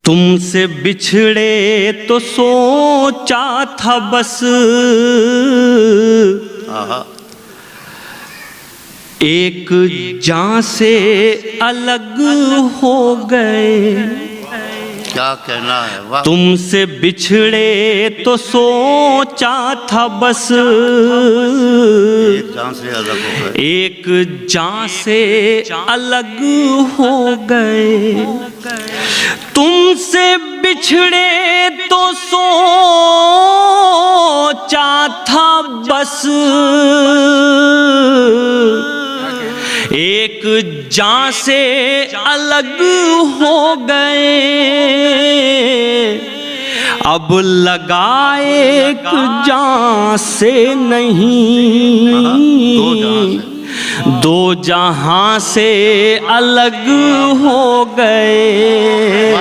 تم سے بچھڑے تو سوچا تھا بس ایک جان سے الگ ہو گئے. کیا کہنا ہے. واہ. تم سے بچھڑے تو سوچا تھا بس ایک جان سے الگ ہو گئے. ایک جان سے الگ ہو گئے. تم سے بچھڑے تو سوچا تھا بس ایک جان سے الگ ہو گئے. اب لگا ایک جان سے نہیں دو جہاں سے الگ ہو گئے.